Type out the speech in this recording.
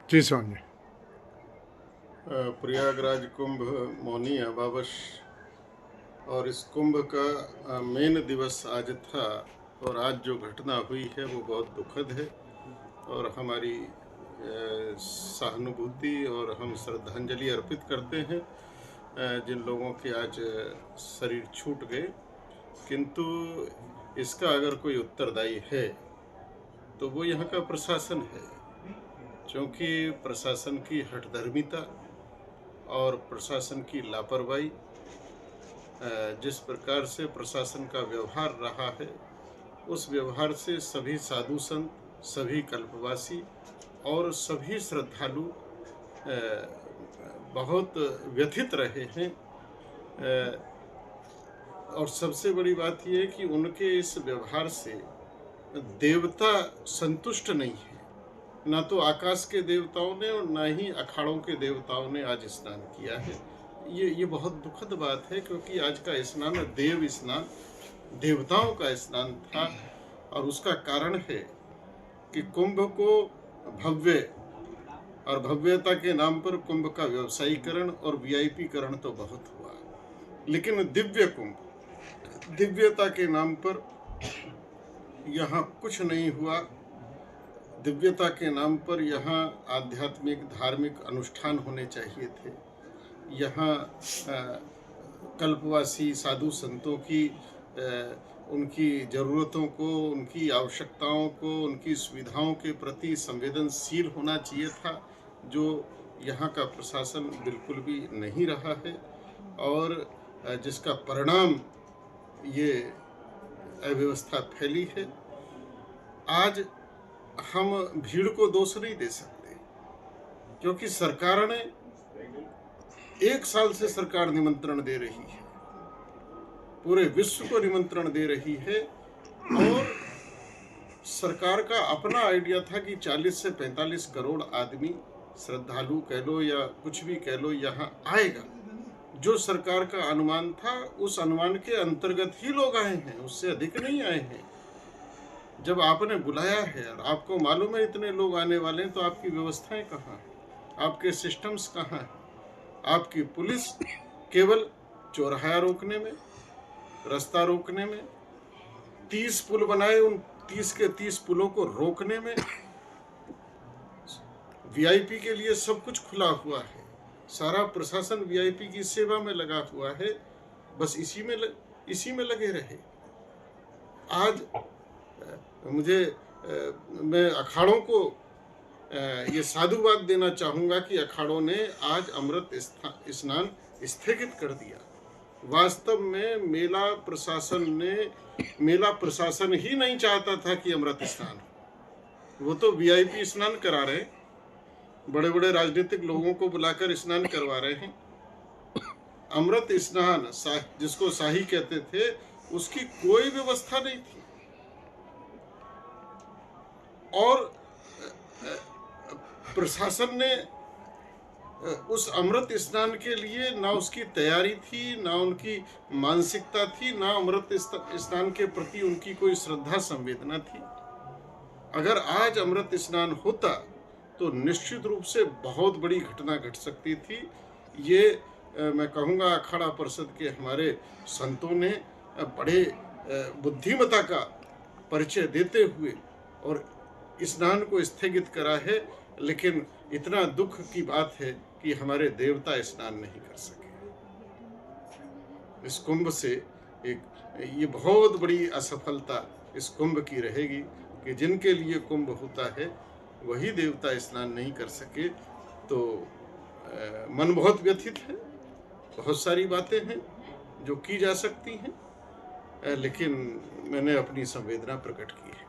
जी स्वामी। प्रयागराज कुंभ मौनी अमावस और इस कुंभ का मेन दिवस आज था और आज जो घटना हुई है वो बहुत दुखद है और हमारी सहानुभूति और हम श्रद्धांजलि अर्पित करते हैं जिन लोगों के आज शरीर छूट गए। किंतु इसका अगर कोई उत्तरदायी है तो वो यहाँ का प्रशासन है, क्योंकि प्रशासन की हठधर्मिता और प्रशासन की लापरवाही, जिस प्रकार से प्रशासन का व्यवहार रहा है उस व्यवहार से सभी साधु संत, सभी कल्पवासी और सभी श्रद्धालु बहुत व्यथित रहे हैं। और सबसे बड़ी बात यह है कि उनके इस व्यवहार से देवता संतुष्ट नहीं है, ना तो आकाश के देवताओं ने और ना ही अखाड़ों के देवताओं ने आज स्नान किया है। ये बहुत दुखद बात है, क्योंकि आज का स्नान देव स्नान, देवताओं का स्नान था। और उसका कारण है कि कुंभ को भव्य और भव्यता के नाम पर कुंभ का व्यवसायीकरण और वीआईपीकरण तो बहुत हुआ, लेकिन दिव्य कुंभ, दिव्यता के नाम पर यहाँ कुछ नहीं हुआ। दिव्यता के नाम पर यहाँ आध्यात्मिक धार्मिक अनुष्ठान होने चाहिए थे। यहाँ कल्पवासी साधु संतों की उनकी ज़रूरतों को, उनकी आवश्यकताओं को, उनकी सुविधाओं के प्रति संवेदनशील होना चाहिए था, जो यहाँ का प्रशासन बिल्कुल भी नहीं रहा है और जिसका परिणाम ये अव्यवस्था फैली है। आज हम भीड़ को दोष नहीं दे सकते, क्योंकि सरकार ने 1 साल से सरकार निमंत्रण दे रही है, पूरे विश्व को निमंत्रण दे रही है। और सरकार का अपना आइडिया था कि 40 से 45 करोड़ आदमी, श्रद्धालु कह लो या कुछ भी कह लो, यहाँ आएगा। जो सरकार का अनुमान था उस अनुमान के अंतर्गत ही लोग आए हैं, उससे अधिक नहीं आए हैं। जब आपने बुलाया है और आपको मालूम है इतने लोग आने वाले हैं, तो आपकी व्यवस्थाएं कहाँ हैं, आपके सिस्टम्स कहाँ हैं? आपकी पुलिस केवल चौराहा रोकने में, रास्ता रोकने में, 30 पुल बनाए, उन 30 के 30 पुलों को रोकने में। वीआईपी के लिए सब कुछ खुला हुआ है, सारा प्रशासन वीआईपी की सेवा में लगा हुआ है, बस इसी में लगे रहे। आज मैं अखाड़ों को ये साधुवाद देना चाहूँगा कि अखाड़ों ने आज अमृत स्नान स्थगित कर दिया। वास्तव में मेला प्रशासन ही नहीं चाहता था कि अमृत स्नान हो। वो तो वीआईपी स्नान करा रहे, बड़े बड़े राजनीतिक लोगों को बुलाकर स्नान करवा रहे हैं। अमृत स्नान जिसको शाही कहते थे, उसकी कोई व्यवस्था नहीं थी। और प्रशासन ने उस अमृत स्नान के लिए ना उसकी तैयारी थी, ना उनकी मानसिकता थी, ना अमृत स्नान के प्रति उनकी कोई श्रद्धा संवेदना थी। अगर आज अमृत स्नान होता तो निश्चित रूप से बहुत बड़ी घटना घट सकती थी। ये मैं कहूँगा अखाड़ा परिषद के हमारे संतों ने बड़े बुद्धिमता का परिचय देते हुए और स्नान को स्थगित करा है। लेकिन इतना दुख की बात है कि हमारे देवता स्नान नहीं कर सके। इस कुंभ से ये बहुत बड़ी असफलता इस कुंभ की रहेगी कि जिनके लिए कुंभ होता है वही देवता स्नान नहीं कर सके। तो मन बहुत व्यथित है। बहुत सारी बातें हैं जो की जा सकती हैं, लेकिन मैंने अपनी संवेदना प्रकट की है।